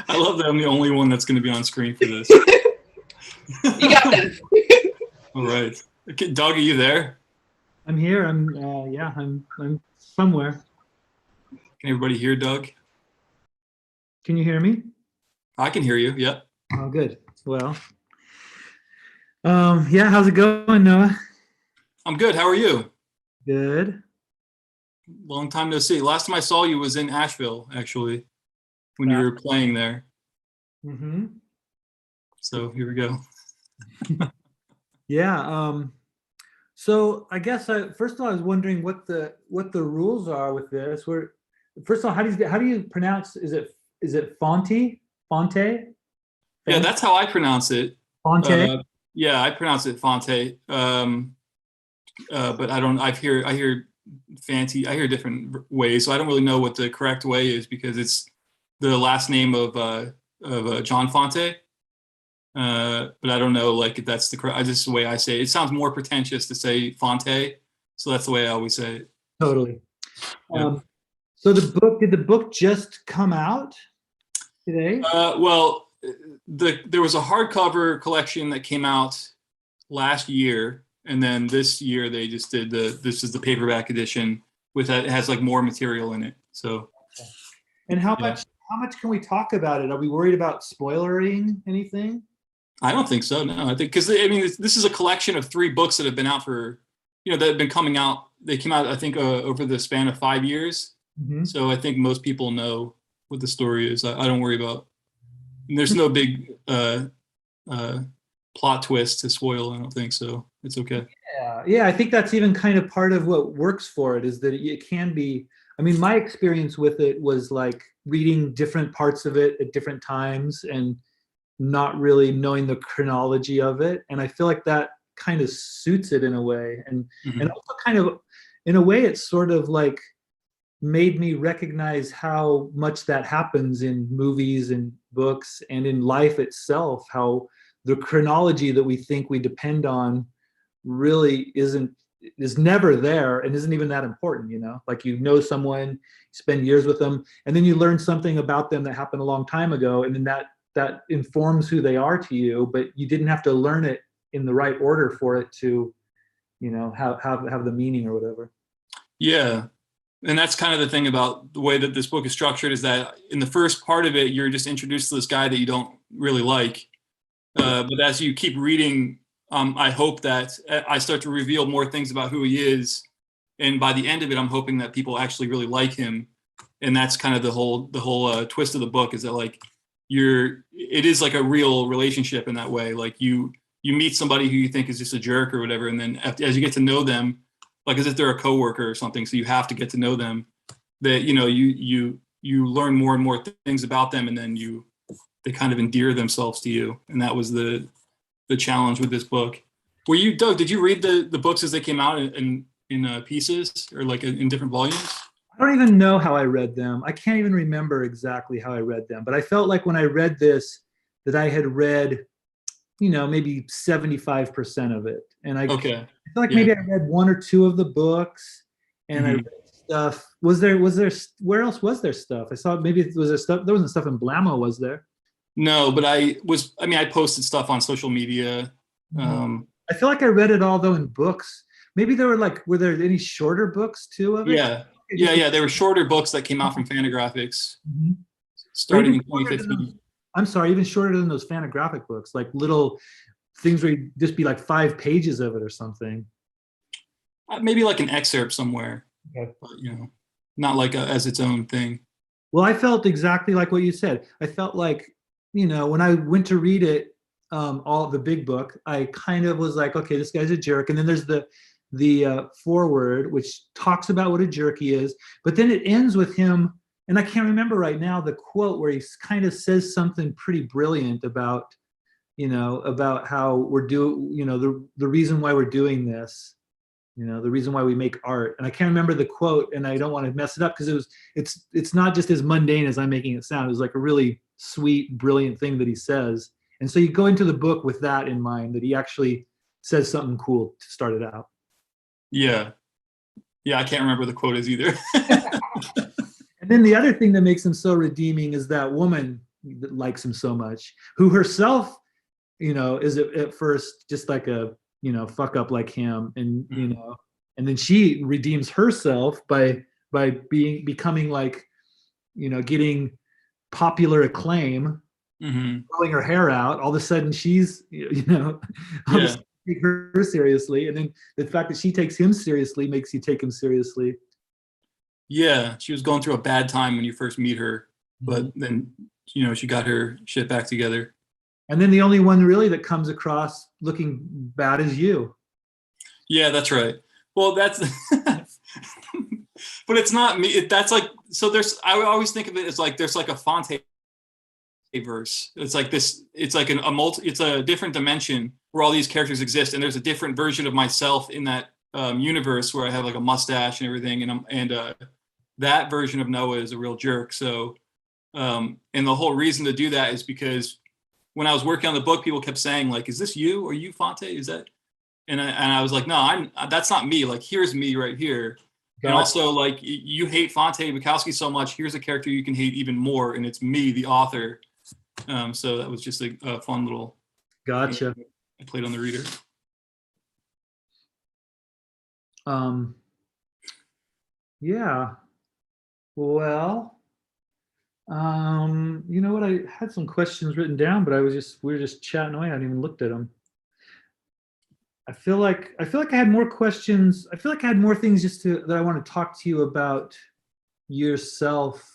I love that I'm the only one that's going to be on screen for this. You got this. All right. Okay, Doug, are you there? I'm here. I'm somewhere. Can everybody hear Doug? Can you hear me? I can hear you. Yep. Oh, good. Well, yeah. How's it going, Noah? I'm good. How are you? Good. Long time no see. Last time I saw you was in Asheville, actually, when you were playing there. Mm-hmm. So here we go. Yeah. So I guess first of all, I was wondering what the rules are with this. First of all, how do you pronounce? Is it Fante? Fante? Yeah, that's how I pronounce it. Fante. Yeah, I pronounce it Fante. But I hear Fante. I hear different ways, so I don't really know what the correct way is because it's the last name of John Fante. But I don't know, like, if that's the correct. Just the way I say it. It sounds more pretentious to say Fante, so that's the way I always say it. Totally. Yeah. So did the book just come out today? Well, there was a hardcover collection that came out last year, and then this year they just did this is the paperback edition with it has like more material in it. So. And how much can we talk about it? Are we worried about spoilering anything? I don't think so. No, I think because this is a collection of 3 books that have been out for, that have been coming out. They came out, I think, over the span of 5 years. Mm-hmm. So I think most people know what the story is. I don't worry about. And there's no big plot twist to spoil. I don't think so. It's okay. Yeah. I think that's even kind of part of what works for it is that it can be. I mean, my experience with it was like reading different parts of it at different times and not really knowing the chronology of it. And I feel like that kind of suits it in a way. And also kind of, in a way, it's sort of like made me recognize how much that happens in movies and books and in life itself, how the chronology that we think we depend on really is never there and isn't even that important, like someone, you spend years with them, and then you learn something about them that happened a long time ago, and then that informs who they are to you, but you didn't have to learn it in the right order for it to, have the meaning or whatever. Yeah. And that's kind of the thing about the way that this book is structured is that in the first part of it, you're just introduced to this guy that you don't really like. But as you keep reading, I hope that I start to reveal more things about who he is. And by the end of it, I'm hoping that people actually really like him. And that's kind of the whole twist of the book is that like it is like a real relationship in that way. Like you meet somebody who you think is just a jerk or whatever. And then as you get to know them, like as if they're a coworker or something. So you have to get to know them that, you learn more and more things about them. And then they kind of endear themselves to you. And that was the challenge with this book. Doug, did you read the books as they came out in pieces or like in different volumes? I don't even know how I read them. I can't even remember exactly how I read them, but I felt like when I read this that I had read, maybe 75% of it. And I feel like maybe I read 1 or 2 of the books and I read stuff. Where else was there stuff? I saw maybe there wasn't stuff in Blamo, was there? No, but I posted stuff on social media. I feel like I read it all though in books. Maybe were there any shorter books too of it? Yeah. There were shorter books that came out from Fantagraphics starting in 2015. I'm sorry, even shorter than those Fantagraphic books, like little things where you'd just be like 5 pages of it or something. Maybe like an excerpt somewhere, but, not like as its own thing. Well, I felt exactly like what you said. I felt like, when I went to read it, all the big book, I kind of was like, okay, this guy's a jerk. And then there's the foreword, which talks about what a jerk he is. But then it ends with him, and I can't remember right now the quote where he kind of says something pretty brilliant about, about how we're doing, the reason why we're doing this, the reason why we make art. And I can't remember the quote, and I don't want to mess it up because it's not just as mundane as I'm making it sound. It was like a really sweet, brilliant thing that he says. And so you go into the book with that in mind, that he actually says something cool to start it out. Yeah, I can't remember the quote is either. And then the other thing that makes him so redeeming is that woman, that likes him so much, who herself, is at first just like a, fuck up like him, and and then she redeems herself by becoming like, getting popular acclaim, growing her hair out. All of a sudden she's, all of a sudden take her seriously, and then the fact that she takes him seriously makes you take him seriously. Yeah, she was going through a bad time when you first meet her, but then she got her shit back together. And then the only one really that comes across looking bad is you. Yeah, that's right. Well, that's but it's not me. That's like, so I always think of it as like there's like a Fante verse. It's like this. It's like it's a different dimension where all these characters exist, and there's a different version of myself in that universe where I have like a mustache and everything, and that version of Noah is a real jerk. So, and the whole reason to do that is because when I was working on the book, people kept saying like, "Is this you? Are you Fante? Is that?" And I was like, "No, that's not me. Like, here's me right here." And also, like, you hate Fante Bukowski so much. Here's a character you can hate even more, and it's me, the author. So that was just a fun little. Gotcha. I played on the reader. Yeah. Well, you know what? I had some questions written down, but we were just chatting away. I hadn't even looked at them. I feel like I had more questions. I feel like I had more things that I want to talk to you about yourself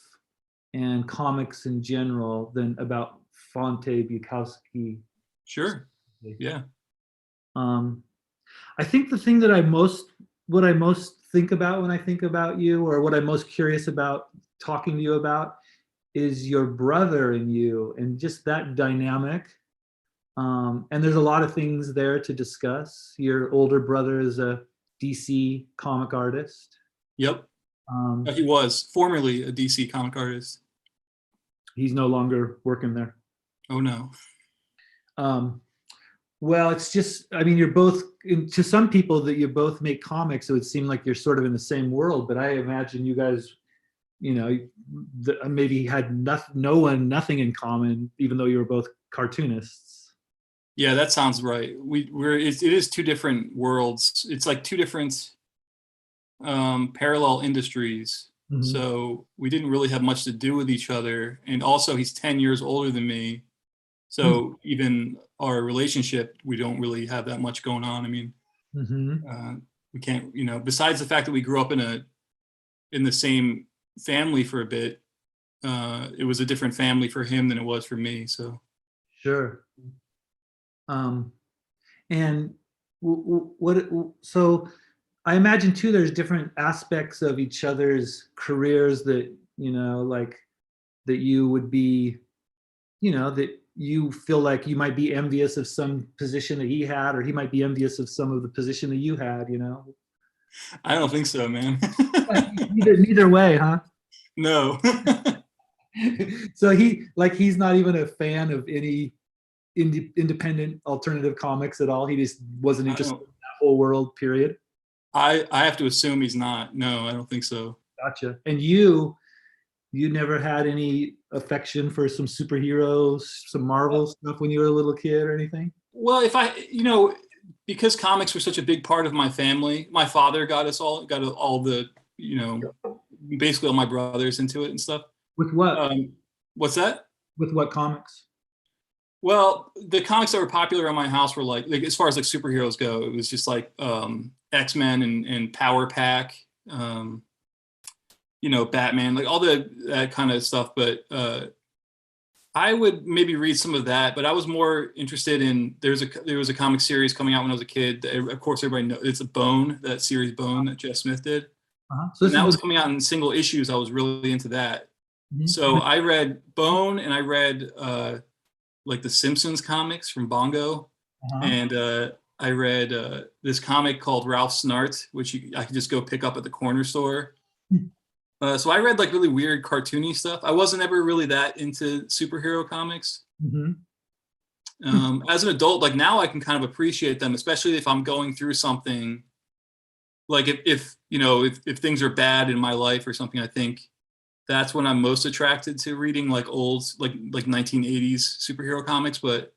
and comics in general than about Fante Bukowski. Sure. Yeah. I think the thing that what I most think about when I think about you, or what I'm most curious about talking to you about, is your brother and you, and just that dynamic. And there's a lot of things there to discuss. Your older brother is a DC comic artist. Yep. He was formerly a DC comic artist. He's no longer working there. Oh no. Well, it's just, I mean, you're both, to some people that you both make comics, it would seem like you're sort of in the same world, but I imagine you guys, maybe had nothing in common, even though you were both cartoonists. Yeah, that sounds right. It is two different worlds. It's like two different parallel industries. Mm-hmm. So we didn't really have much to do with each other. And also he's 10 years older than me. So even our relationship, we don't really have that much going on. I mean, we can't, besides the fact that we grew up in the same family for a bit, it was a different family for him than it was for me. So. Sure. And so I imagine too, there's different aspects of each other's careers that, like that you would be, that you feel like you might be envious of some position that he had, or he might be envious of some of the position that you had, I don't think so, man. Neither way, huh? No. So he's not even a fan of any independent alternative comics at all. He just wasn't interested in that whole world, period. I have to assume he's not. No, I don't think so. Gotcha. And you never had any affection for some superheroes, some Marvel stuff when you were a little kid or anything? Well, because comics were such a big part of my family, my father got all the, basically all my brothers into it and stuff. With what? What's that? With what comics? Well, the comics that were popular in my house were like as far as like superheroes go, it was just like X-Men and Power Pack, Batman, like all that kind of stuff. But I would maybe read some of that, but I was more interested in, there was a comic series coming out when I was a kid. Of course, everybody knows it's that series Bone that Jeff Smith did. So that was coming out in single issues. I was really into that. Mm-hmm. So I read Bone, and I read like the Simpsons comics from Bongo. And I read this comic called Ralph Snart, which I could just go pick up at the corner store. So I read like really weird cartoony stuff. I wasn't ever really that into superhero comics. As an adult, like now I can kind of appreciate them, especially if I'm going through something. Like if things are bad in my life or something, I think that's when I'm most attracted to reading like old, like 1980s superhero comics, but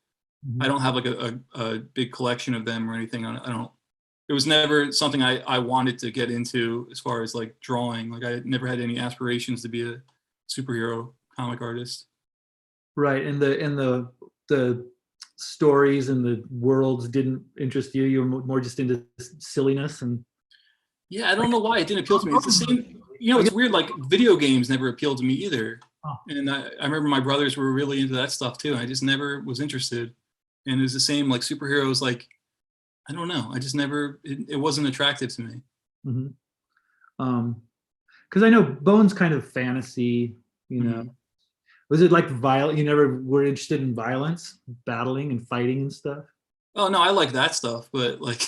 I don't have like a big collection of them or anything. I don't, it was never something I wanted to get into as far as like drawing. Like I never had any aspirations to be a superhero comic artist. Right, and the stories and the worlds didn't interest you. You were more just into silliness and. Yeah, I don't know why it didn't appeal to me. It's the same, you know, it's weird, like video games never appealed to me either. Oh. And I remember my brothers were really into that stuff too. I just never was interested. And it was the same, like superheroes, like, I don't know. I just never, it wasn't attractive to me. Mm-hmm. Because I know Bone's kind of fantasy, you know. Mm-hmm. Was it like violent? You never were interested in violence, battling and fighting and stuff? Oh no, I like that stuff, but like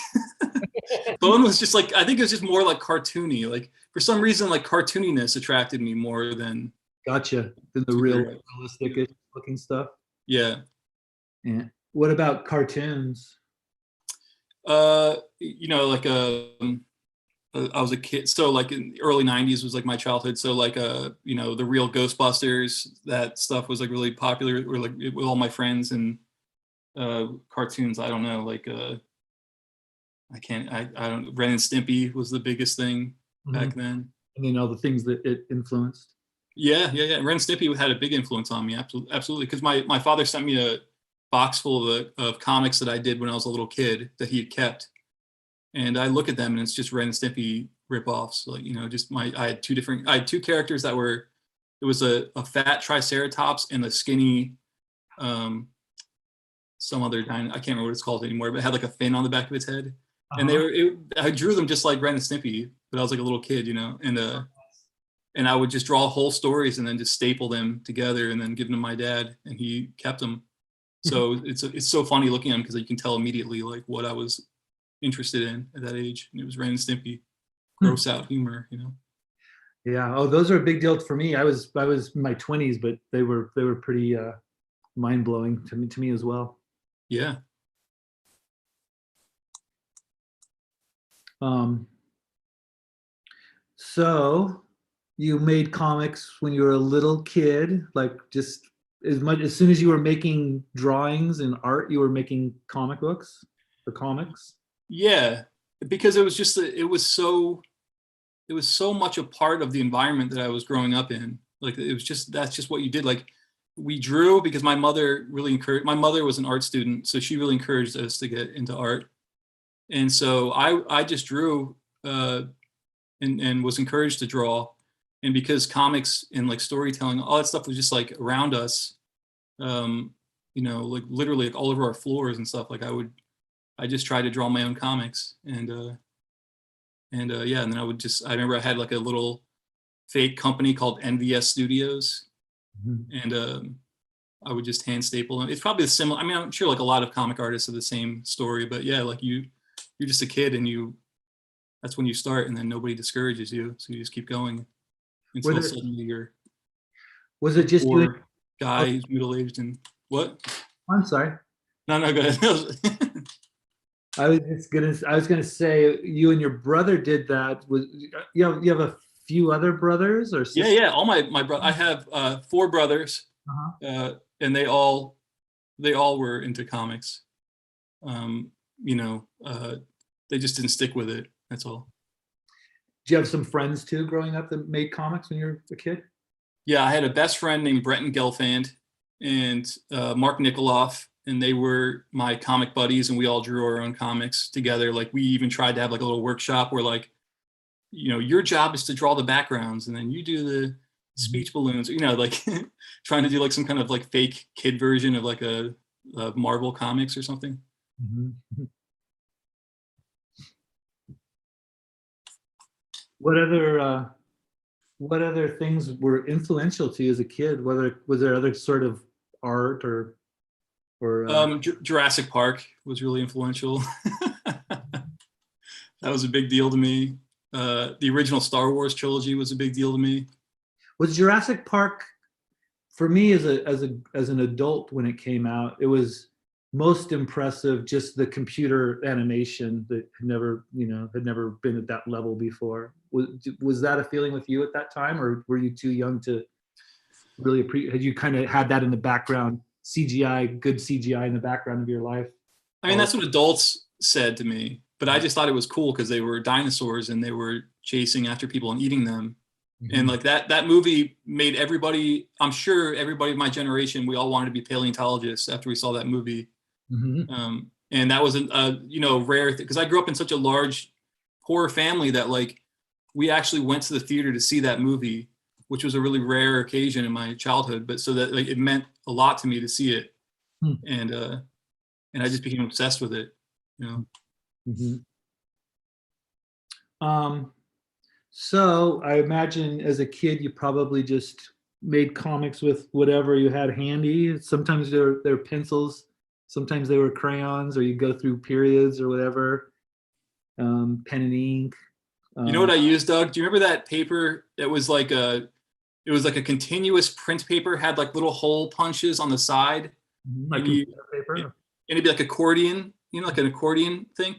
Bone was just like, I think it was just more like cartoony. Like for some reason, like cartooniness attracted me more than. Gotcha. Than the realistic looking stuff. Yeah. Yeah. What about cartoons? You know, like I was a kid, so like in the early 90s was like my childhood. So like you know, the real Ghostbusters, that stuff was like really popular, or like with all my friends. And cartoons, I don't know, like I don't, Ren and Stimpy was the biggest thing back then. And then all the things that it influenced. Yeah. Ren and Stimpy had a big influence on me, absolutely. Because my father sent me a box full of comics that I did when I was a little kid that he had kept. And I look at them and it's just Ren and Stimpy ripoffs. Like, you know, just I had two characters that were, it was a fat Triceratops and a skinny, some other I can't remember what it's called anymore, but it had like a fin on the back of its head. And I drew them just like Ren and Stimpy, but I was like a little kid, you know, and I would just draw whole stories and then just staple them together and then give them to my dad, and he kept them. So it's so funny looking at them because you can tell immediately like what I was interested in at that age. And it was Ren and Stimpy, gross out humor, you know. Yeah. Oh, those are a big deal for me. I was in my 20s, but they were pretty mind blowing to me as well. Yeah. So you made comics when you were a little kid, like just as soon as you were making drawings and art, you were making comic books or comics? Yeah, because it was just it was so much a part of the environment that I was growing up in. Like it was just, that's just what you did. Like we drew because my mother was an art student, so she really encouraged us to get into art. And so I just drew and was encouraged to draw. And because comics and like storytelling, all that stuff was just like around us, you know, like literally like all over our floors and stuff. Like I just tried to draw my own comics, and yeah, and then I remember I had like a little fake company called NVS Studios, and I would just hand staple them. It's probably similar. I mean, I'm sure like a lot of comic artists have the same story, but yeah, like you're just a kid and that's when you start, and then nobody discourages you, so you just keep going until suddenly you're. Was it just you? Guy who's middle-aged and what? I'm sorry. No, go ahead. I was gonna say you and your brother did that. You have a few other brothers or sisters? Yeah. All my brother. I have 4 brothers, and they all were into comics. You know, they just didn't stick with it. That's all. Did you have some friends too growing up that made comics when you were a kid? Yeah, I had a best friend named Brenton Gelfand and Mark Nikoloff, and they were my comic buddies, and we all drew our own comics together. Like we even tried to have like a little workshop where like, you know, your job is to draw the backgrounds and then you do the speech balloons, you know, like trying to do like some kind of like fake kid version of like a Marvel comics or something. What other things were influential to you as a kid? Was there other sort of art or Jurassic Park was really influential. That was a big deal to me. The original Star Wars trilogy was a big deal to me. Was Jurassic Park, for me as an adult when it came out, it was most impressive just the computer animation that had never been at that level before. Was that a feeling with you at that time, or were you too young to really had you kind of had that in the background, good CGI in the background of your life? I mean, that's what adults said to me, but I just thought it was cool because they were dinosaurs and they were chasing after people and eating them. And like that movie made everybody, I'm sure everybody of my generation, we all wanted to be paleontologists after we saw that movie. And that was a rare thing, because I grew up in such a large, poor family that like we actually went to the theater to see that movie, which was a really rare occasion in my childhood. But so that like it meant a lot to me to see it, and I just became obsessed with it. So I imagine as a kid you probably just made comics with whatever you had handy. Sometimes they're pencils, sometimes they were crayons, or you go through periods or whatever. Pen and ink. You know what I used, Doug? Do you remember that paper that was like a continuous print paper, had like little hole punches on the side, like paper, and it'd be like accordion, like an accordion thing.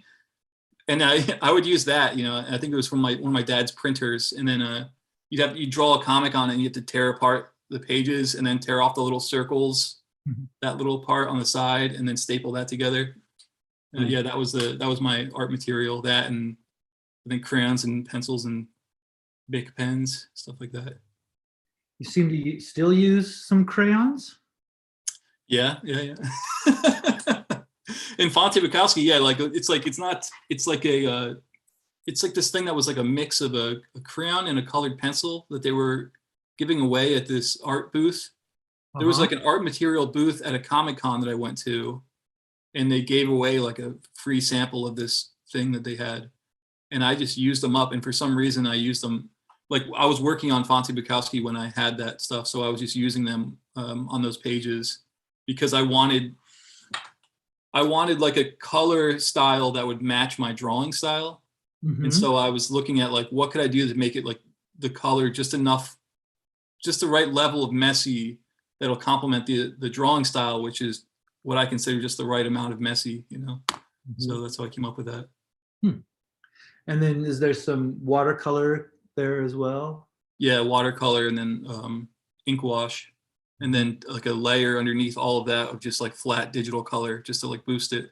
And I would use that, I think it was from one of my dad's printers. And then you draw a comic on it and you have to tear apart the pages and then tear off the little circles, that little part on the side, and then staple that together. Yeah, that was my art material, that, and I think crayons and pencils and Bic pens, stuff like that. You seem to still use some crayons? Yeah. In Fante Bukowski, yeah, like it's like this thing that was like a mix of a crayon and a colored pencil that they were giving away at this art booth. There was like an art material booth at a Comic-Con that I went to, and they gave away like a free sample of this thing that they had, and I just used them up. And for some reason, I used them, like I was working on Fante Bukowski when I had that stuff, so I was just using them on those pages because I wanted like a color style that would match my drawing style. And so I was looking at like, what could I do to make it like the color just enough, just the right level of messy that'll complement the drawing style, which is what I consider just the right amount of messy, So that's how I came up with that. And then is there some watercolor there as well? Yeah, watercolor, and then ink wash. And then like a layer underneath all of that of just like flat digital color, just to like boost it.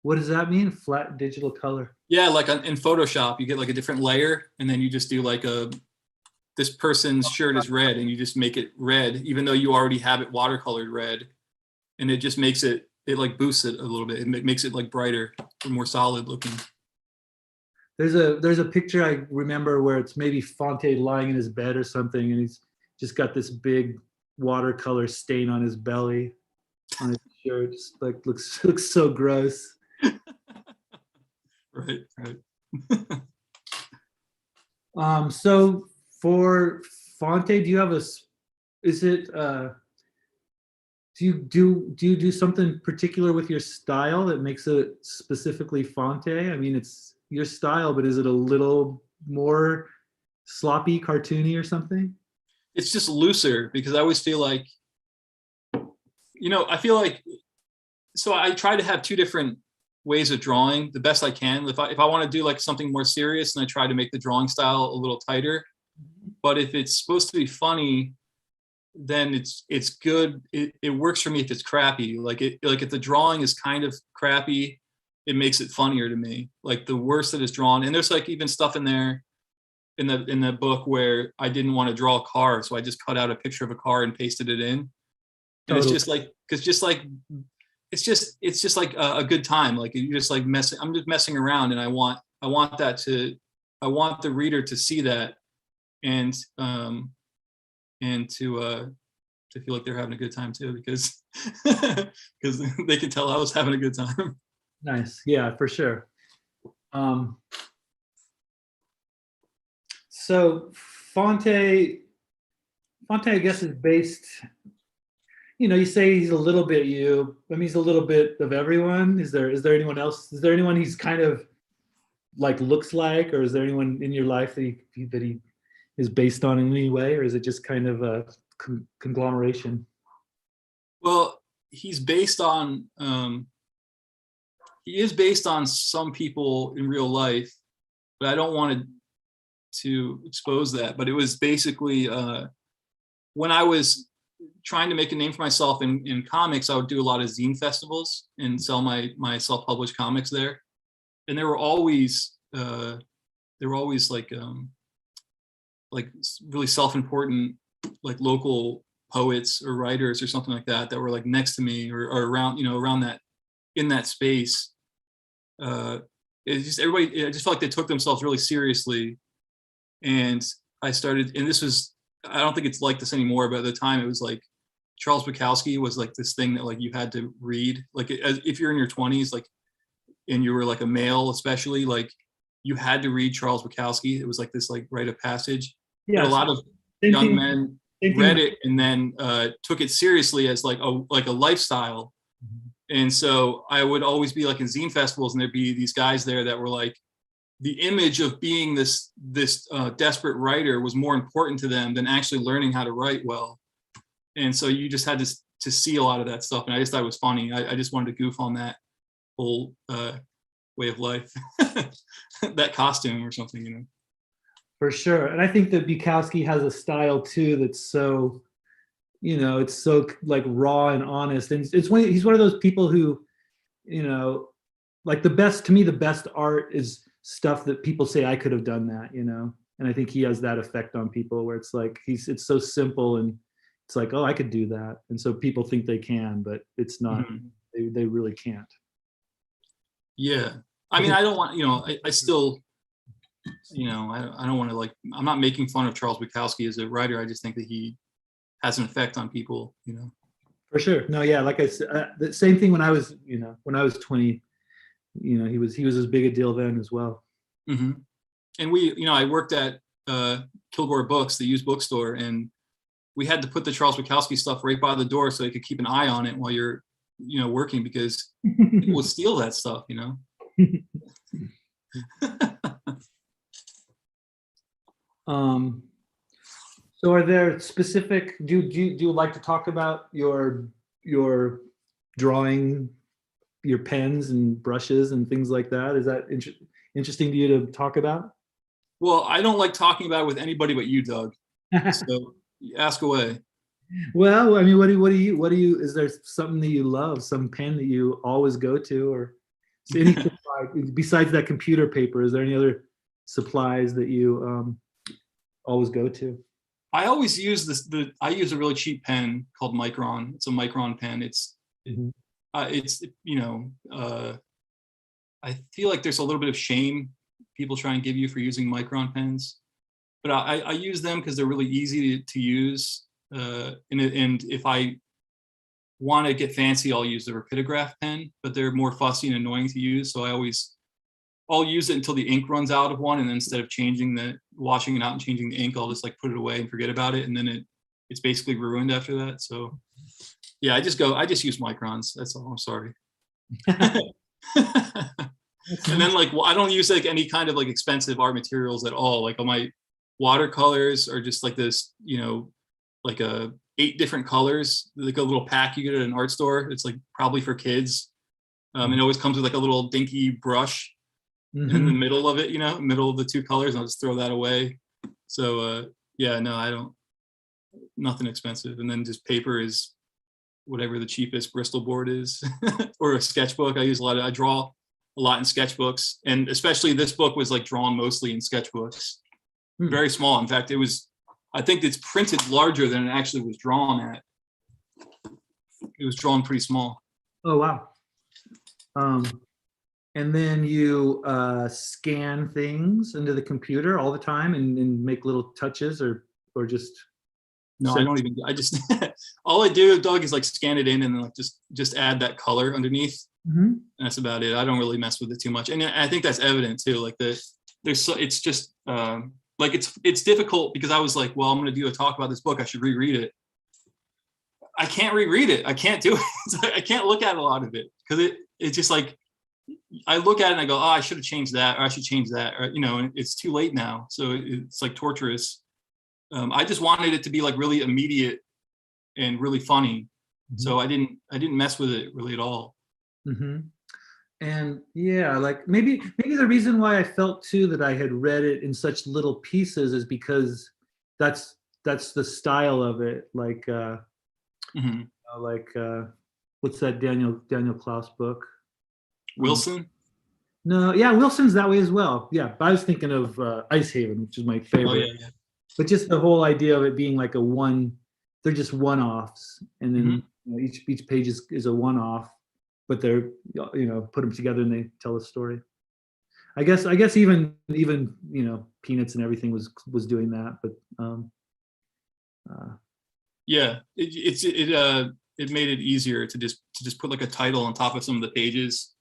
What does that mean, flat digital color? Yeah, like in Photoshop, you get like a different layer, and then you just do like this person's shirt is red, and you just make it red, even though you already have it watercolored red, and it just makes it like boosts it a little bit. It makes it like brighter and more solid looking. There's a picture I remember where it's maybe Fante lying in his bed or something, and he's just got this big watercolor stain on his belly, on his shirt. Just like looks so gross. Right. So for Fante, do you have do you do something particular with your style that makes it specifically Fante? I mean, it's your style, but is it a little more sloppy, cartoony or something? It's just looser, because I always feel like, so I try to have two different ways of drawing the best I can. If I want to do like something more serious, and I try to make the drawing style a little tighter. But if it's supposed to be funny, then it's good. It works for me if it's crappy. Like if the drawing is kind of crappy, it makes it funnier to me. Like the worse that is drawn, and there's like even stuff in there in the book where I didn't want to draw a car, so I just cut out a picture of a car and pasted it in. And it's just like, it's just like a good time. Like you just like messing. I'm just messing around, and I want the reader to see that, and to feel like they're having a good time too, because they can tell I was having a good time. Nice, yeah, for sure. So Fante, I guess, is based. You say he's a little bit you. I mean, he's a little bit of everyone. Is there anyone else? Is there anyone he's kind of like looks like, or is there anyone in your life that he is based on in any way, or is it just kind of a conglomeration? Well, he's based on he is based on some people in real life, but I don't want to expose that. But it was basically when I was trying to make a name for myself in comics, I would do a lot of zine festivals and sell my self-published comics there. And there were always like really self-important, like local poets or writers or something like that were like next to me or around, around that, in that space. It's just everybody, I just felt like they took themselves really seriously. And I started, and this was, I don't think it's like this anymore, but at the time it was like Charles Bukowski was like this thing that like you had to read, like if you're in your 20s, like, and you were like a male, especially, like you had to read Charles Bukowski. It was like this like rite of passage. Yeah, but a lot of young men read it and then took it seriously as like a lifestyle. And so I would always be like in zine festivals, and there'd be these guys there that were like, the image of being this desperate writer was more important to them than actually learning how to write well. And so you just had to see a lot of that stuff, and I just thought it was funny. I just wanted to goof on that whole way of life, that costume or something, For sure. And I think that Bukowski has a style too that's so, it's so like raw and honest. And he's one of those people who, like the best art is stuff that people say I could have done that, And I think he has that effect on people where it's like it's so simple and it's like, oh, I could do that. And so people think they can, but it's not, they really can't. Yeah. I mean, I don't want, I still, I don't want to I'm not making fun of Charles Bukowski as a writer. I just think that he has an effect on people, For sure. No, yeah. Like I said, the same thing when I was 20, he was as big a deal then as well. Mm-hmm. And I worked at Kilgore Books, the used bookstore, and we had to put the Charles Bukowski stuff right by the door so you could keep an eye on it while you're, working, because people would steal that stuff, So are there specific, do you like to talk about your drawing, your pens and brushes and things like that? Is that interesting to you to talk about? Well, I don't like talking about it with anybody but you, Doug. So ask away. Well, I mean, what do you, is there something that you love, some pen that you always go to, or any supply, besides that computer paper, is there any other supplies that you always go to? I always use I use a really cheap pen called Micron. It's a Micron pen. I feel like there's a little bit of shame people try and give you for using Micron pens, but I use them because they're really easy to use. And if I want to get fancy, I'll use the Rapidograph pen, but they're more fussy and annoying to use. So I'll use it until the ink runs out of one, and then instead of washing it out and changing the ink, I'll just like put it away and forget about it, and then it's basically ruined after that. So yeah, I just use Microns. That's all. I'm sorry. And then I don't use like any kind of like expensive art materials at all. Like all my watercolors are just like this, like 8 different colors, like a little pack you get at an art store. It's like probably for kids. It always comes with like a little dinky brush in the middle of it, middle of the 2 colors, and I'll just throw that away. So yeah, no, I don't, nothing expensive. And then just paper is whatever the cheapest Bristol board is, or a sketchbook. I draw a lot in sketchbooks, and especially this book was like drawn mostly in sketchbooks. Very small. In fact, I think it's printed larger than it actually was drawn at. It was drawn pretty small. Oh, wow. And then you scan things into the computer all the time and make little touches or just. No, I just, all I do, Doug, is like scan it in and then like just add that color underneath. And that's about it. I don't really mess with it too much. And I think that's evident too. Like it's just like it's difficult because I was like, well, I'm going to do a talk about this book. I should reread it. I can't reread it. I can't do it. I can't look at a lot of it because it's just like, I look at it and I go, oh, I should have changed that, or I should change that, or, and it's too late now. So it's like torturous. I just wanted it to be like really immediate and really funny. So I didn't mess with it really at all. Mm-hmm. And yeah, like maybe the reason why I felt too that I had read it in such little pieces is because that's the style of it. Like Mhm. like what's that Daniel Klaus book? Wilson. No, yeah, Wilson's that way as well. Yeah, but I was thinking of Ice Haven, which is my favorite. Oh yeah, yeah. But just the whole idea of it being like they're just one-offs, and then each page is a one-off, but they're put them together and they tell a story. I guess even Peanuts and everything was doing that, but Yeah, it made it easier to just put like a title on top of some of the pages,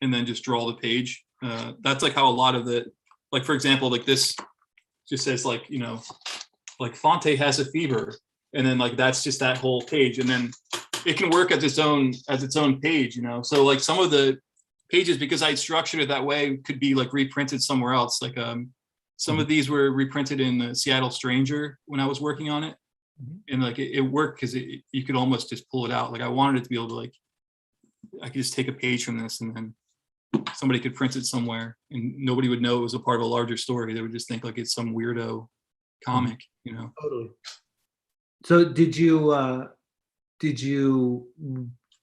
and then just draw the page. That's like how a lot of the, like for example, like this just says like like Fante has a fever, and then like that's just that whole page, and then it can work as its own page, So like some of the pages, because I structured it that way, could be like reprinted somewhere else. Like some of these were reprinted in the Seattle Stranger when I was working on it, and like it worked because you could almost just pull it out. Like I wanted it to be able to like I could just take a page from this and then somebody could print it somewhere and nobody would know it was a part of a larger story. They would just think like it's some weirdo comic, Totally. So did you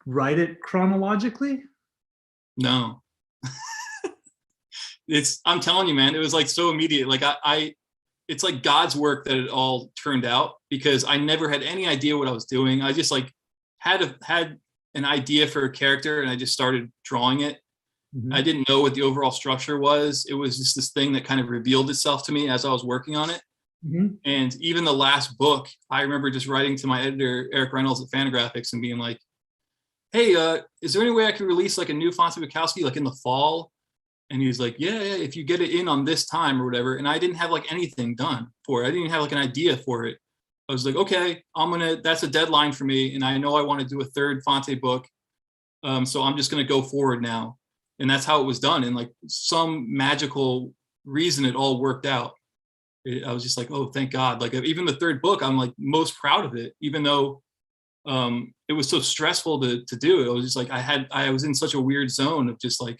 write it chronologically? No. I'm telling you, man, it was like so immediate. Like it's like God's work that it all turned out, because I never had any idea what I was doing. I just like had an idea for a character and I just started drawing it. Mm-hmm. I didn't know what the overall structure was. It was just this thing that kind of revealed itself to me as I was working on it. Mm-hmm. And even the last book, I remember just writing to my editor, Eric Reynolds at Fantagraphics, and being like, hey, is there any way I could release like a new Fante Bukowski like in the fall? And he was like, yeah, if you get it in on this time or whatever. And I didn't have like anything done for it. I didn't even have like an idea for it. I was like, okay, that's a deadline for me. And I know I want to do a third Fante book. So I'm just going to go forward now. And that's how it was done. And like some magical reason, it all worked out. I was just like, oh, thank God. Like even the third book, I'm like most proud of it, even though it was so stressful to do it. I was just like, I was in such a weird zone of just like,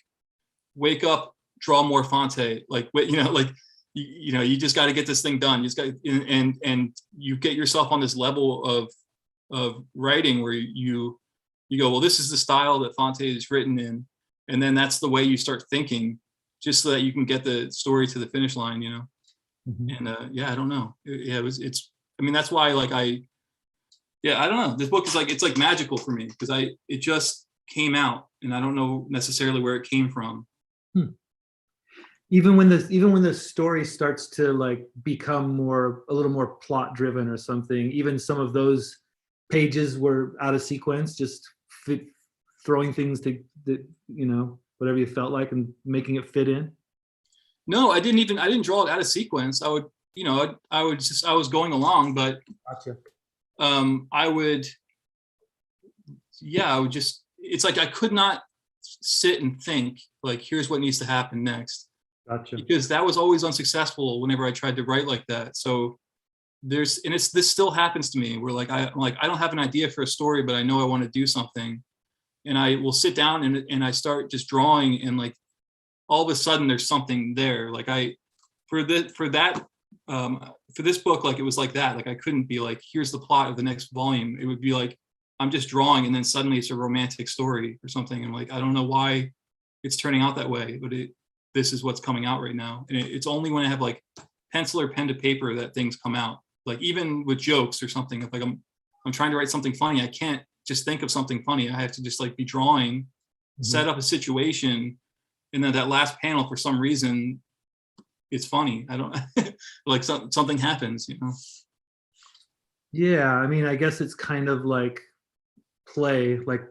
wake up, draw more Fante, like, like, you just got to get this thing done. You just got, and you get yourself on this level of writing where you go, well, this is the style that Fante is written in. And then that's the way you start thinking, just so that you can get the story to the finish line, Mm-hmm. And yeah, I don't know. That's why like I don't know. This book is like, it's like magical for me because it just came out and I don't know necessarily where it came from. Even when the story starts to like become a little more plot driven or something, even some of those pages were out of sequence, just throwing things to whatever you felt like and making it fit in. No, I didn't draw it out of sequence. I would, I was going along, but Gotcha. I would just, it's like I could not sit and think like, here's what needs to happen next. Gotcha. Because that was always unsuccessful whenever I tried to write like that. So this still happens to me where like I don't have an idea for a story, but I know I want to do something, and I will sit down and I start just drawing, and like all of a sudden there's something there. Like for this book, like it was like that. Like I couldn't be like, here's the plot of the next volume. It would be like I'm just drawing, and then suddenly it's a romantic story or something. And like I don't know why it's turning out that way, but this is what's coming out right now. And it's only when I have like pencil or pen to paper that things come out. Like even with jokes or something, if like I'm trying to write something funny, I can't just think of something funny. I have to just like be drawing, set up a situation, and then that last panel, for some reason, it's funny. I don't like something happens, Yeah, I mean, I guess it's kind of like play, like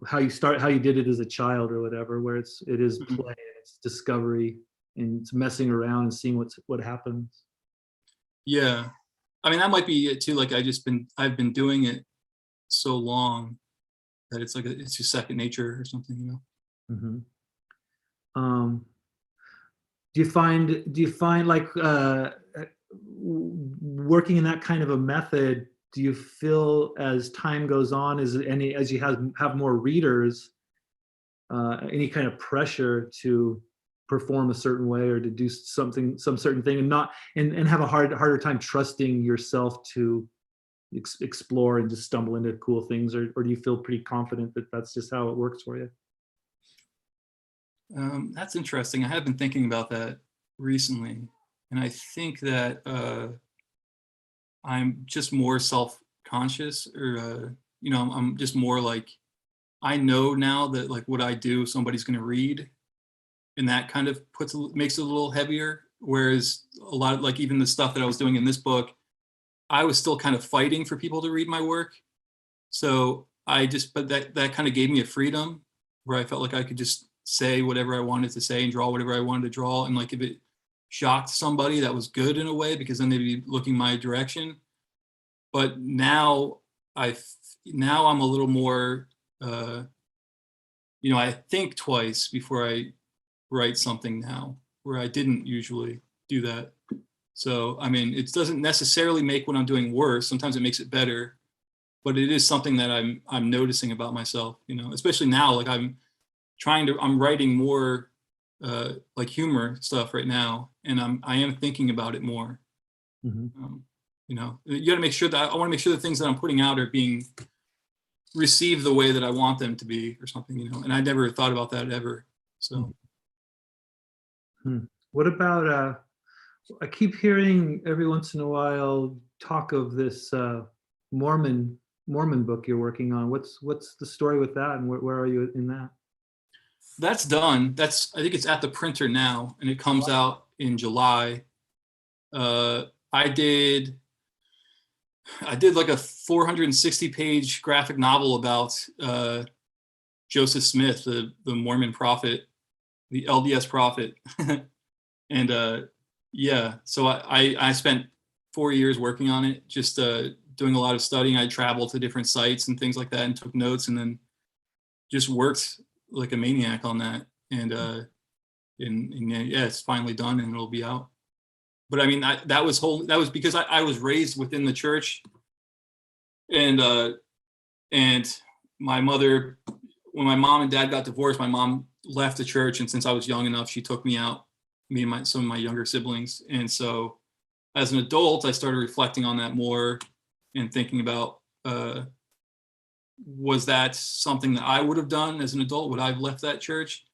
how you did it as a child or whatever, where it is play, it's discovery, and it's messing around and seeing what happens. Yeah, I mean that might be it too. Like I've been doing it so long that it's like it's just second nature or something, Mm-hmm. Do you find like working in that kind of a method do you feel as time goes on, as you have more readers, any kind of pressure to perform a certain way or to do some certain thing, and not and have a harder time trusting yourself to explore and just stumble into cool things, or do you feel pretty confident that that's just how it works for you? That's interesting. I have been thinking about that recently, and I think that I'm just more self-conscious, or I'm just more like, I know now that like what I do, somebody's going to read, and that kind of makes it a little heavier. Whereas a lot of, like, even the stuff that I was doing in this book, I was still kind of fighting for people to read my work. So but that kind of gave me a freedom where I felt like I could just say whatever I wanted to say and draw whatever I wanted to draw. And like, if it shocked somebody, that was good in a way, because then they'd be looking my direction. But now I'm a little more, I think twice before I write something now, where I didn't usually do that. So, I mean, it doesn't necessarily make what I'm doing worse. Sometimes it makes it better, but it is something that I'm noticing about myself, especially now. Like, I'm writing more like humor stuff right now, and I am thinking about it more. Mm-hmm. You got to make sure that I want to make sure the things that I'm putting out are being received the way that I want them to be, or something, and I never thought about that ever. So. What about I keep hearing every once in a while talk of this Mormon book you're working on. What's the story with that, and where are you in that? That's done. I think it's at the printer now, and it comes out in July. I did like a 460-page graphic novel about Joseph Smith, the Mormon prophet, the LDS prophet. And so I spent 4 years working on it, just doing a lot of studying. I traveled to different sites and things like that and took notes, and then just worked like a maniac on that. And it's finally done, and it'll be out. But I mean, that was because I was raised within the church, and my mother, when my mom and dad got divorced, my mom left the church, and since I was young enough, she took me out, me and some of my younger siblings. And so as an adult, I started reflecting on that more and thinking about, was that something that I would have done as an adult? Would I have left that church,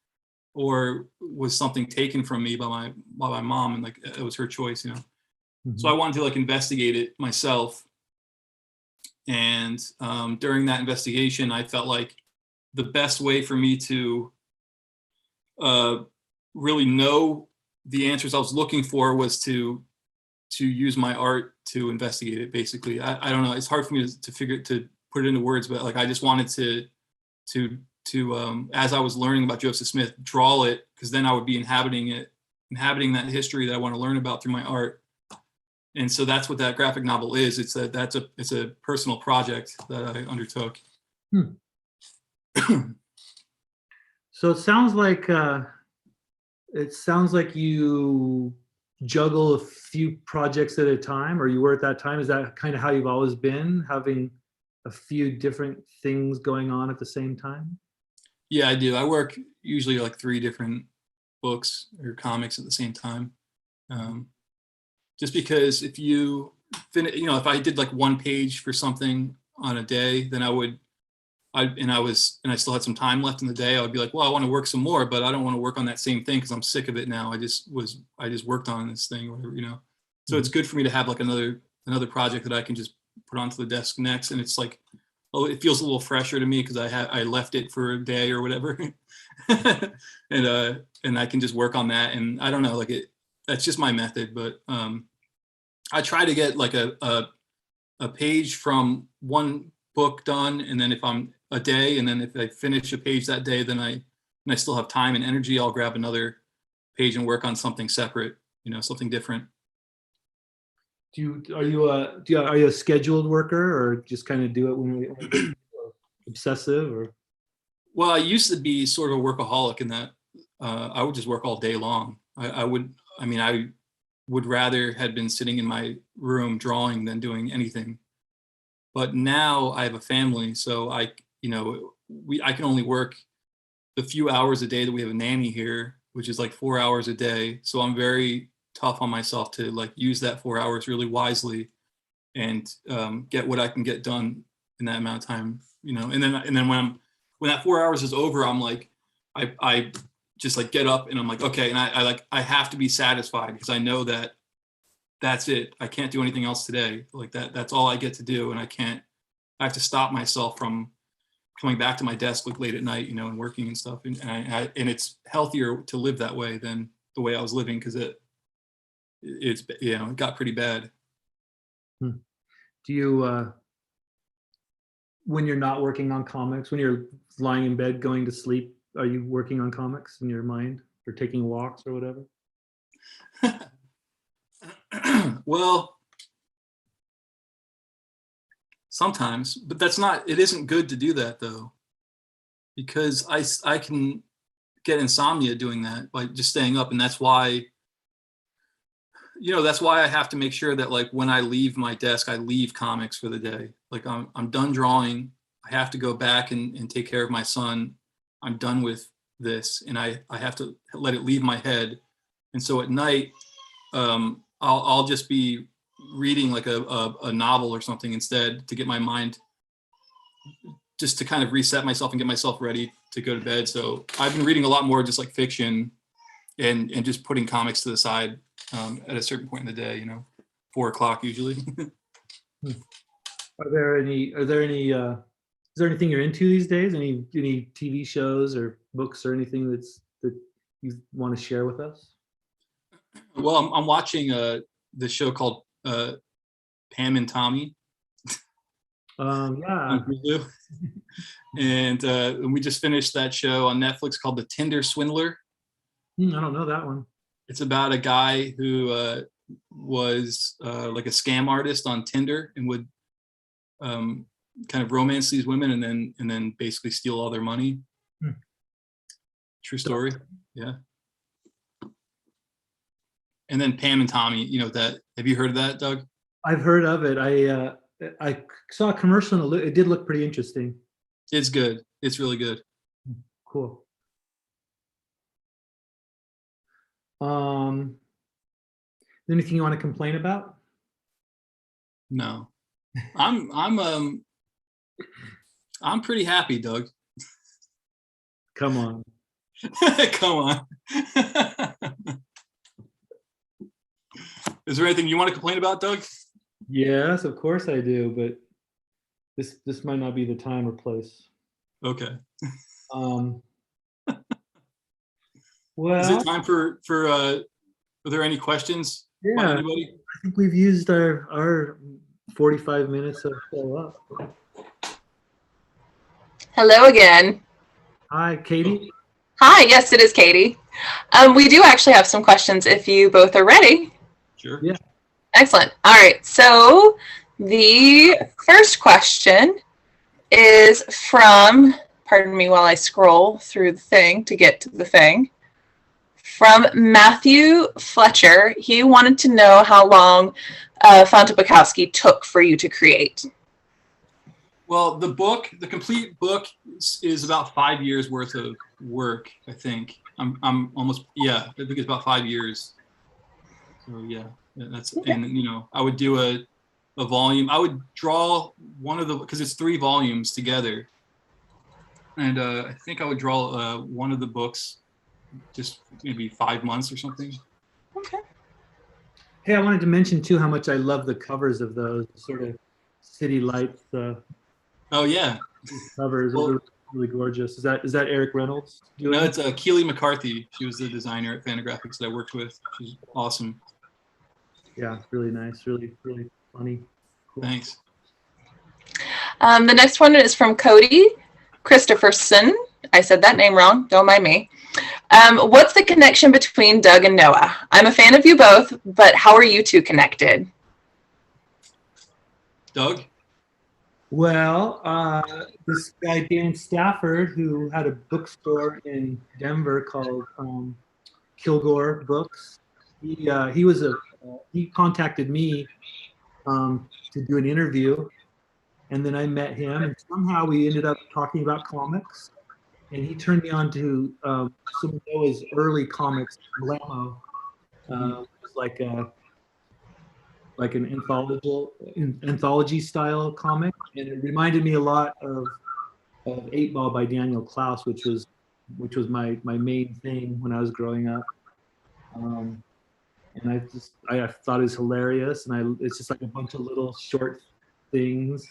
or was something taken from me by my mom, and like it was her choice, Mm-hmm. So I wanted to like investigate it myself. And during that investigation, I felt like the best way for me to really know the answers I was looking for was to use my art to investigate it. Basically, I don't know. It's hard for me to put it into words, but like, I just wanted to as I was learning about Joseph Smith, draw it, because then I would be inhabiting that history that I want to learn about through my art. And so that's what that graphic novel is. It's a personal project that I undertook. So it sounds like you juggle a few projects at a time, or you were at that time. Is that kind of how you've always been, having a few different things going on at the same time? Yeah, I do. I work usually like 3 different books or comics at the same time. Just because if if I did like 1 page for something on a day, then I still had some time left in the day, I would be like, well, I want to work some more, but I don't want to work on that same thing because I'm sick of it now. I just worked on this thing, or whatever. So It's good for me to have like another project that I can just put onto the desk next, and it's like, it feels a little fresher to me because I left it for a day or whatever. And I can just work on that. And I don't know, like, that's just my method. But I try to get like a page from one book done, and then if I'm a day, and then if I finish a page that day, then I still have time and energy, I'll grab another page and work on something separate, something different. Are you a scheduled worker, or just kind of do it when you're obsessive? Or Well, I used to be sort of a workaholic in that I would just work all day long. I would rather had been sitting in my room drawing than doing anything. But now I have a family, so I can only work the few hours a day that we have a nanny here, which is like 4 hours a day. So I'm very tough on myself to like use that 4 hours really wisely and get what I can get done in that amount of time, and then when that 4 hours is over, I'm like, I just like get up and I'm like, okay. And I have to be satisfied because I know that that's it. I can't do anything else today. Like that's all I get to do. And I have to stop myself from coming back to my desk like late at night, and working and stuff. And it's healthier to live that way than the way I was living. Cause it got pretty bad. Do you, when you're not working on comics, when you're lying in bed going to sleep, are you working on comics in your mind or taking walks or whatever? Well, sometimes, but it isn't good to do that though, because I can get insomnia doing that by just staying up. And that's why I have to make sure that like when I leave my desk, I leave comics for the day. Like I'm done drawing. I have to go back and take care of my son. I'm done with this, and I have to let it leave my head. And so at night, I'll just be reading like a novel or something instead to get my mind, just to kind of reset myself and get myself ready to go to bed. So I've been reading a lot more just like fiction and just putting comics to the side at a certain point in the day, 4 o'clock usually. Is there anything you're into these days? Any TV shows or books or anything that you want to share with us? Well, I'm watching the show called Pam and Tommy. Yeah. On Hulu. And we just finished that show on Netflix called The Tinder Swindler. I don't know that one. It's about a guy who was like a scam artist on Tinder and would kind of romance these women and then basically steal all their money. True story. Yeah. And then Pam and Tommy, have you heard of that, Doug? I've heard of it. I saw a commercial and it did look pretty interesting. It's good. It's really good. Cool. Anything you want to complain about? No. I'm pretty happy, Doug. Come on. Come on. Is there anything you want to complain about, Doug? Yes, of course I do, but this might not be the time or place. Okay. Well, is it time for are there any questions by yeah, anybody? I think we've used our 45 minutes of show up. Hello again. Hi, Katie. Hi, yes, it is Katie. We do actually have some questions if you both are ready. Sure. Yeah. Excellent. All right. So the first question is from, pardon me while I scroll through the thing to get to the thing, from Matthew Fletcher. He wanted to know how long Fante Bukowski took for you to create. Well, the complete book is about 5 years worth of work, I think. I'm almost, I think it's about 5 years. So yeah, that's, okay. And I would do a volume. I would draw one of because it's 3 volumes together. And I think I would draw one of the books just maybe 5 months or something. Okay. Hey, I wanted to mention too how much I love the covers of those sort of city lights. Oh yeah. Covers. Well, those are really gorgeous. Is that Eric Reynolds? No, it's Keely McCarthy. She was the designer at Fantagraphics that I worked with. She's awesome. Yeah, really nice. Really, really funny. Cool. Thanks. The next one is from Cody Christopherson. I said that name wrong. Don't mind me. What's the connection between Doug and Noah? I'm a fan of you both, but how are you two connected? Doug? Well, this guy, Dan Stafford, who had a bookstore in Denver called Kilgore Books, he contacted me to do an interview. and then I met him, and somehow we ended up talking about comics, and he turned me on to some of Noah's early comics, Blamo, was like an anthology style comic, and it reminded me a lot of 8 Ball by Daniel Klaus, which was my main thing when I was growing up. And I thought it was hilarious, and it's just like a bunch of little short things.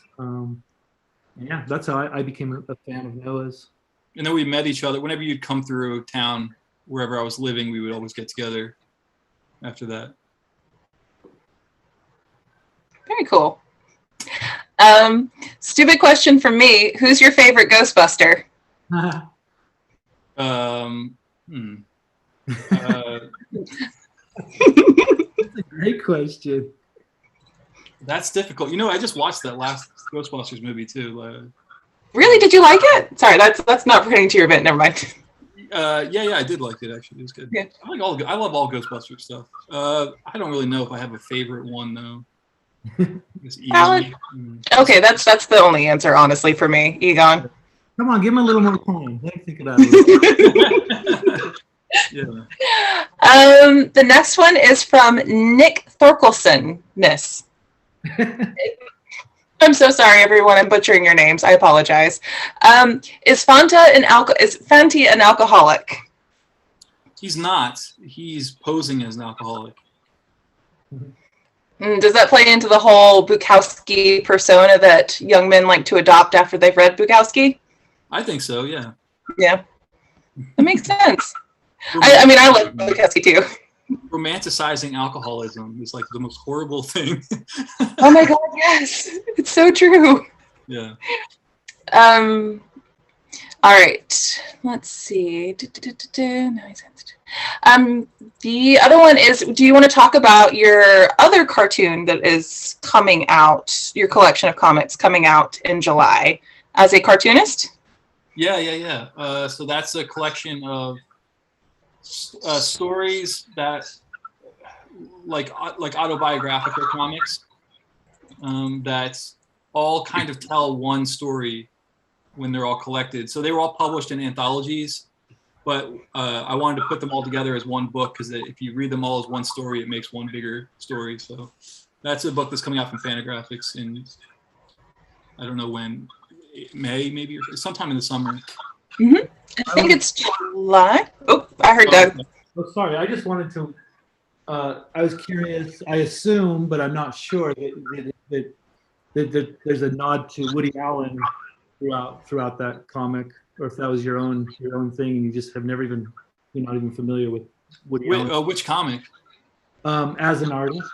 Yeah, that's how I became a fan of Noah's. And then we met each other whenever you'd come through town, wherever I was living. We would always get together after that. Very cool. Stupid question from me. Who's your favorite Ghostbuster? That's a great question. That's difficult. You know, I just watched that last Ghostbusters movie too. Really? Did you like it? Sorry, that's not pertaining to your event. Never mind. Yeah, I did like it actually. It was good. Yeah. I love all Ghostbusters stuff. I don't really know if I have a favorite one though. Valid. Okay, that's the only answer, honestly, for me. Egon. Come on, give him a little more time. Let me think about it. Yeah. The next one is from Nick Thorkelson. Miss. I'm so sorry, everyone. I'm butchering your names. I apologize. Is Fante an alcoholic? He's not. He's posing as an alcoholic. Does that play into the whole Bukowski persona that young men like to adopt after they've read Bukowski? I think so. Yeah. Yeah. That makes sense. I mean, I like Bukowski too. Romanticizing alcoholism is like the most horrible thing. Oh my God, yes. It's so true. Yeah. All right. Let's see. The other one is, do you want to talk about your other cartoon that is coming out, your collection of comics coming out in July as a cartoonist? Yeah. So that's a collection of stories that like autobiographical comics that all kind of tell one story when they're all collected. So they were all published in anthologies, but I wanted to put them all together as one book because if you read them all as one story, it makes one bigger story. So that's a book that's coming out from Fantagraphics in, I don't know when, May maybe, or sometime in the summer. Mm-hmm. I think it's July. Oh, I heard Doug. Oh, sorry. I just wanted to. I was curious. I assume, but I'm not sure that there's a nod to Woody Allen throughout that comic, or if that was your own thing, and you just have never even, you're not even familiar with Woody Allen. Which comic? As an artist.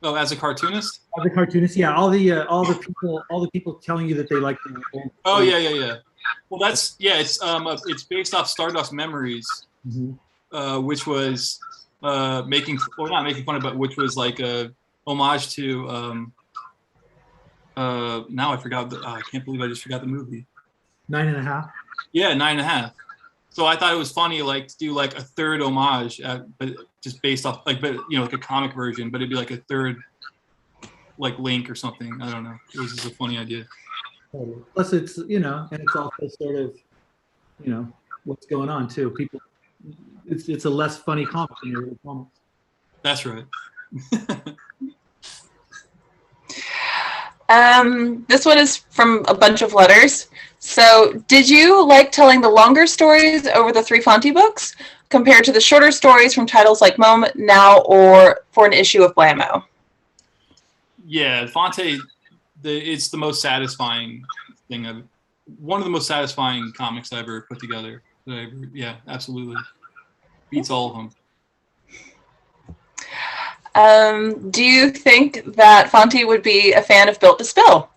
Oh, as a cartoonist? As a cartoonist, yeah. All the people telling you that they like the. Oh yeah. Well, it's based off Stardust Memories, which was not making fun of, but which was like a homage to. Now I forgot. I can't believe I just forgot the movie. 9.5. Yeah, 9.5. So I thought it was funny, like to do like a third homage, but just based off like a comic version, but it'd be like a third, like Link or something. I don't know. It was just a funny idea. Plus, it's and it's also sort of, what's going on too. People, it's a less funny comic than your real comics. That's right. This one is from a bunch of letters. So, did you like telling the longer stories over the 3 Fante books compared to the shorter stories from titles like Moment, Now, or for an issue of Blamo? Yeah, Fante, it's the most satisfying thing. One of the most satisfying comics I ever put together. Yeah, absolutely. Beats all of them. Do you think that Fante would be a fan of Built to Spill?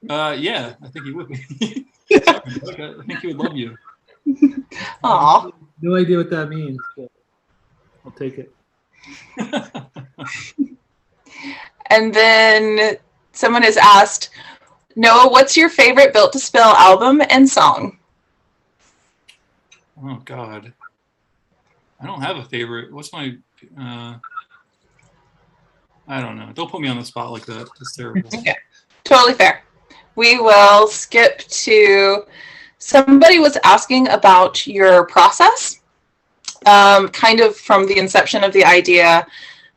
Yeah, I think he would be. I think he would love you. Aw. No idea what that means, but I'll take it. And then someone has asked, Noah, what's your favorite Built to Spill album and song? Oh, God. I don't have a favorite. What's my... I don't know. Don't put me on the spot like that. It's terrible. Okay. Totally fair. We will skip to, somebody was asking about your process, kind of from the inception of the idea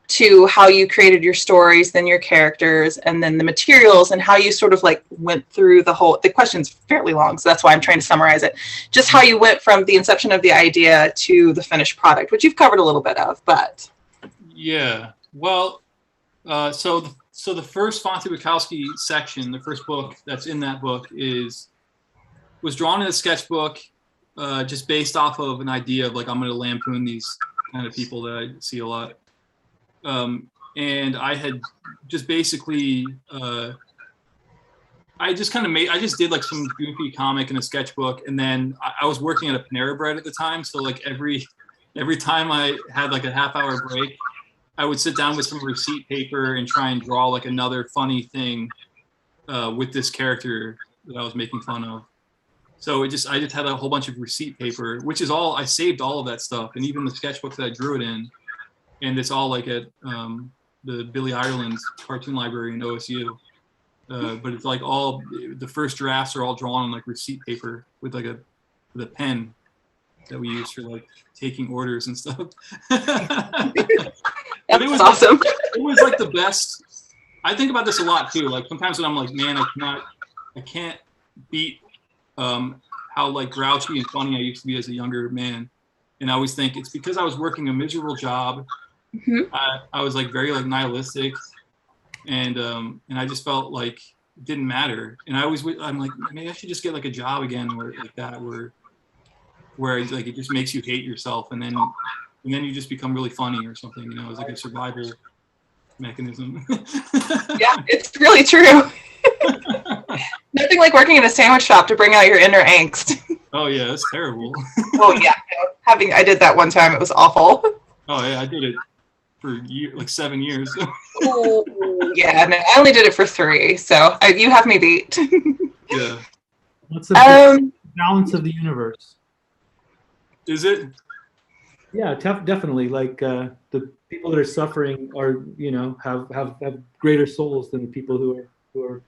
to how you created your stories, then your characters, and then the materials, and how you sort of like went through the question's fairly long, so that's why I'm trying to summarize it. Just how you went from the inception of the idea to the finished product, which you've covered a little bit of, but. Yeah, well, so the first Fante Bukowski section, the first book that's in that book was drawn in a sketchbook, just based off of an idea of like, I'm going to lampoon these kind of people that I see a lot. And I had just basically, I just did like some goofy comic in a sketchbook, and then I was working at a Panera Bread at the time, so like every time I had like a half-hour break, I would sit down with some receipt paper and try and draw like another funny thing with this character that I was making fun of. So I just had a whole bunch of receipt paper, which is all, I saved all of that stuff, and even the sketchbook that I drew it in. And it's all like at the Billy Ireland's cartoon library in OSU. But it's like all, the first drafts are all drawn on like receipt paper with like a pen that we use for like taking orders and stuff. But it was awesome. It was like the best. I think about this a lot too. Like sometimes when I'm like, man, I can't beat how like grouchy and funny I used to be as a younger man. And I always think it's because I was working a miserable job. Mm-hmm. I was like very like nihilistic, and I just felt like it didn't matter. And I'm like, maybe I should just get like a job again where like that, where like it just makes you hate yourself, and then you just become really funny or something. You know, it's like a survival mechanism. Yeah, it's really true. Nothing like working in a sandwich shop to bring out your inner angst. Oh yeah, it's terrible. Oh yeah, I did that one time. It was awful. Oh yeah, I did it for like 7 years. Oh yeah, no, I only did it for 3, so you have me beat. Yeah. What's the balance of the universe? Is it? Yeah, definitely. Like the people that are suffering are, you know, have greater souls than the people who are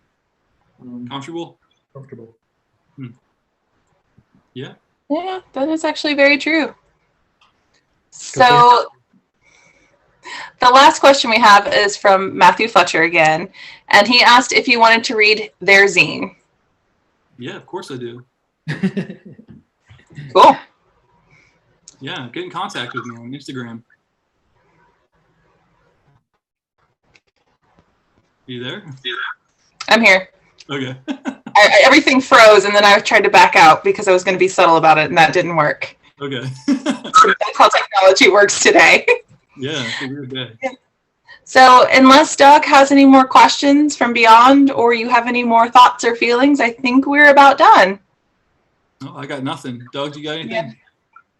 comfortable. Yeah. Yeah, that is actually very true. So the last question we have is from Matthew Fletcher again, and he asked if you wanted to read their zine. Yeah, of course I do. Cool. Yeah, get in contact with me on Instagram. Are you there? I'm here. Okay. Everything froze, and then I tried to back out because I was going to be subtle about it, and that didn't work. Okay. That's how technology works today. Yeah, it's a weird day. So unless Doug has any more questions from beyond, or you have any more thoughts or feelings, I think we're about done. No, I got nothing. Doug, you got anything? Yeah.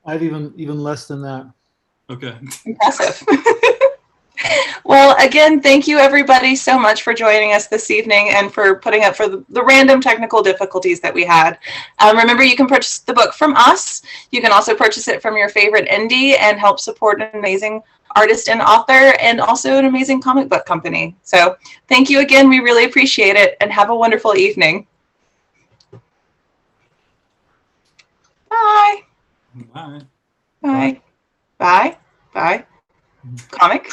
I have even less than that. Okay. Impressive. Well, again, thank you everybody so much for joining us this evening and for putting up for the random technical difficulties that we had. Remember, you can purchase the book from us. You can also purchase it from your favorite indie and help support an amazing artist and author, and also an amazing comic book company. So thank you again. We really appreciate it, and have a wonderful evening. Bye. Bye. Bye. Bye. Bye. Comic.